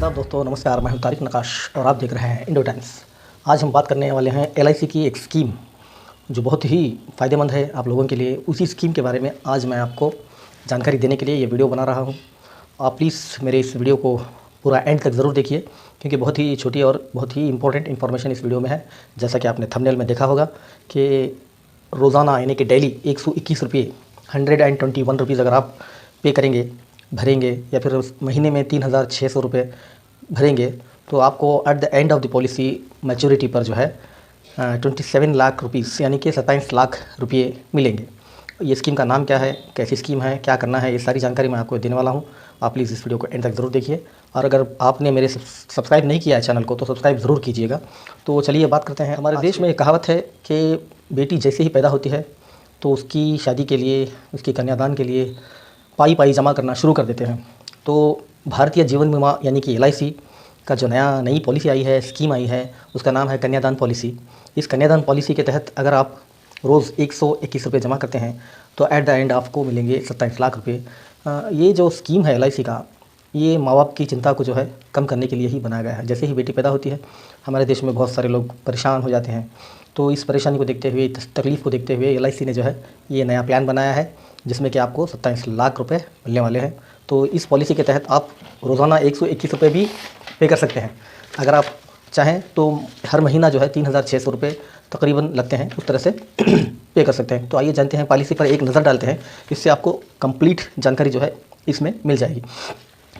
आदाब दोस्तों, नमस्कार। मैं हूं तारिक नकाश और आप देख रहे हैं इंडो टाइम्स। आज हम बात करने वाले हैं एलआईसी की एक स्कीम जो बहुत ही फ़ायदेमंद है आप लोगों के लिए। उसी स्कीम के बारे में आज मैं आपको जानकारी देने के लिए ये वीडियो बना रहा हूं। आप प्लीज़ मेरे इस वीडियो को पूरा एंड तक ज़रूर देखिए, क्योंकि बहुत ही छोटी और बहुत ही इंपॉर्टेंट इन्फॉर्मेशन इस वीडियो में है। जैसा कि आपने थंबनेल में देखा होगा कि रोज़ाना यानी कि डेली 121 रुपये 121 रुपीज़ अगर आप पे करेंगे, भरेंगे, या फिर उस महीने में 3,600 रुपये भरेंगे, तो आपको at the end of the policy maturity पर जो है 27 लाख रुपीज़ यानी कि 27 लाख रुपये मिलेंगे। ये स्कीम का नाम क्या है, कैसी स्कीम है, क्या करना है, ये सारी जानकारी मैं आपको देने वाला हूँ। आप प्लीज़ इस वीडियो को एंड तक ज़रूर देखिए, और अगर आपने मेरे सब्सक्राइब नहीं किया है चैनल को तो सब्सक्राइब ज़रूर कीजिएगा। तो चलिए बात करते हैं। हमारे देश में एक कहावत है कि बेटी जैसे ही पैदा होती है तो उसकी शादी के लिए, उसकी कन्यादान के लिए पाई पाई जमा करना शुरू कर देते हैं। तो भारतीय जीवन बीमा यानी कि एलआईसी का जो नई पॉलिसी आई है, स्कीम आई है, उसका नाम है कन्यादान पॉलिसी। इस कन्यादान पॉलिसी के तहत अगर आप रोज़ 121 रुपये जमा करते हैं तो एट द एंड आपको मिलेंगे 27 लाख रुपये। ये जो स्कीम है एलआईसी का, ये माँ बाप की चिंता को जो है कम करने के लिए ही बनाया गया है। जैसे ही बेटी पैदा होती है हमारे देश में बहुत सारे लोग परेशान हो जाते हैं। तो इस परेशानी को देखते हुए, तकलीफ़ को देखते हुए एलआईसी ने जो है ये नया प्लान बनाया है, जिसमें कि आपको 27 लाख रुपए मिलने वाले हैं। तो इस पॉलिसी के तहत आप रोज़ाना 121 रुपये भी पे कर सकते हैं। अगर आप चाहें तो हर महीना जो है 3,600 रुपये तकरीबन लगते हैं, उस तरह से पे कर सकते हैं। तो आइए जानते हैं, पॉलिसी पर एक नज़र डालते हैं। इससे आपको कंप्लीट जानकारी जो है इसमें मिल जाएगी।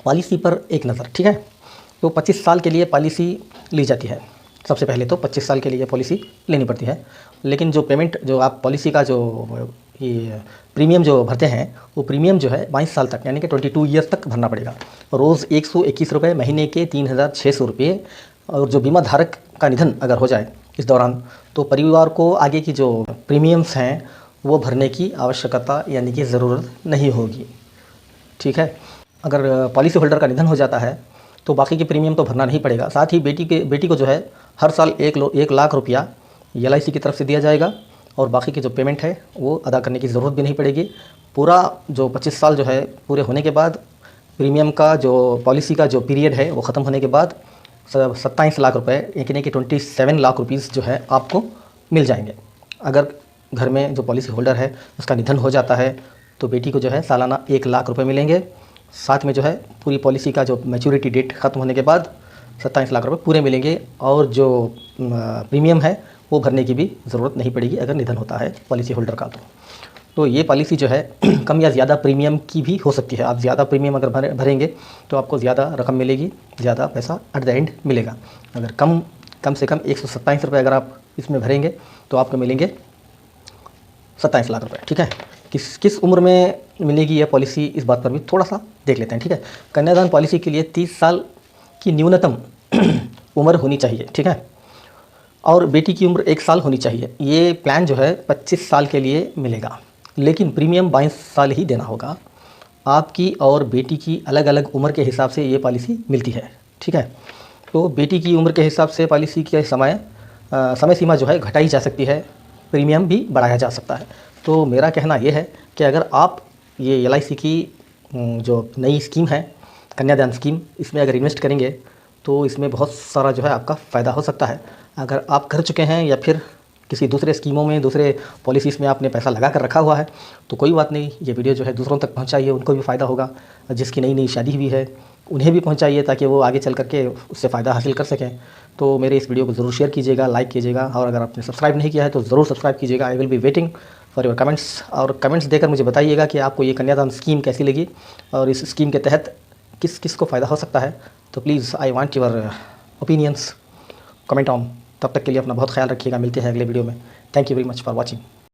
पॉलिसी पर एक नज़र, ठीक है। तो 25 साल के लिए पॉलिसी ली जाती है। सबसे पहले तो 25 साल के लिए पॉलिसी लेनी पड़ती है, लेकिन जो पेमेंट, जो आप पॉलिसी का जो ये प्रीमियम जो भरते हैं, वो प्रीमियम जो है 22 साल तक यानी कि 22 ईयर्स तक भरना पड़ेगा। रोज़ 121 रुपये, महीने के 3,600 रुपये। और जो बीमा धारक का निधन अगर हो जाए इस दौरान, तो परिवार को आगे की जो प्रीमियम्स हैं वो भरने की आवश्यकता यानी कि ज़रूरत नहीं होगी, ठीक है। अगर पॉलिसी होल्डर का निधन हो जाता है तो बाकी के प्रीमियम तो भरना नहीं पड़ेगा। साथ ही बेटी को जो है हर साल 1 लाख रुपया एलआईसी की तरफ से दिया जाएगा, और बाकी की जो पेमेंट है वो अदा करने की ज़रूरत भी नहीं पड़ेगी। पूरा जो 25 साल जो है पूरे होने के बाद, प्रीमियम का जो पॉलिसी का जो पीरियड है वो ख़त्म होने के बाद 27 लाख रुपए यानी कि 27 लाख रुपीज़ जो है आपको मिल जाएंगे। अगर घर में जो पॉलिसी होल्डर है उसका निधन हो जाता है तो बेटी को जो है सालाना 1 लाख रुपये मिलेंगे। साथ में जो है पूरी पॉलिसी का जो मैच्योरिटी डेट ख़त्म होने के बाद 27 लाख रुपये पूरे मिलेंगे, और जो प्रीमियम है वो भरने की भी ज़रूरत नहीं पड़ेगी अगर निधन होता है पॉलिसी होल्डर का। तो ये पॉलिसी जो है कम या ज़्यादा प्रीमियम की भी हो सकती है। आप ज़्यादा प्रीमियम अगर भरेंगे तो आपको ज़्यादा रकम मिलेगी, ज़्यादा पैसा एट द एंड मिलेगा। अगर कम से कम 127 रुपये अगर आप इसमें भरेंगे तो आपको मिलेंगे 27 लाख रुपये, ठीक है। किस उम्र में मिलेगी यह पॉलिसी, इस बात पर भी थोड़ा सा देख लेते हैं, ठीक है। कन्यादान पॉलिसी के लिए 30 साल की न्यूनतम उम्र होनी चाहिए, ठीक है, और बेटी की उम्र 1 साल होनी चाहिए। ये प्लान जो है 25 साल के लिए मिलेगा, लेकिन प्रीमियम 22 साल ही देना होगा। आपकी और बेटी की अलग अलग उम्र के हिसाब से ये पॉलिसी मिलती है, ठीक है। तो बेटी की उम्र के हिसाब से पॉलिसी के समय सीमा जो है घटाई जा सकती है, प्रीमियम भी बढ़ाया जा सकता है। तो मेरा कहना ये है कि अगर आप ये एलआईसी की जो नई स्कीम है कन्यादान स्कीम, इसमें अगर इन्वेस्ट करेंगे तो इसमें बहुत सारा जो है आपका फ़ायदा हो सकता है। अगर आप कर चुके हैं या फिर किसी दूसरे स्कीमों में, दूसरे पॉलिसीज़ में आपने पैसा लगा कर रखा हुआ है तो कोई बात नहीं, ये वीडियो जो है दूसरों तक पहुंचाइए, उनको भी फ़ायदा होगा। जिसकी नई शादी हुई है उन्हें भी पहुंचाइए ताकि वो आगे चल करके उससे फ़ायदा हासिल कर सकें। तो मेरे इस वीडियो को ज़रूर शेयर कीजिएगा, लाइक कीजिएगा, और अगर आपने सब्सक्राइब नहीं किया है तो ज़रूर सब्सक्राइब कीजिएगा। I will be waiting for your comments, और कमेंट्स देकर मुझे बताइएगा कि आपको ये कन्यादान स्कीम कैसी लगी और इस स्कीम के तहत किस किस को फ़ायदा हो सकता है। तो please I want your opinions, comment on. तब तक के लिए अपना बहुत ख्याल रखिएगा। मिलते हैं अगले वीडियो में। Thank you very much for watching.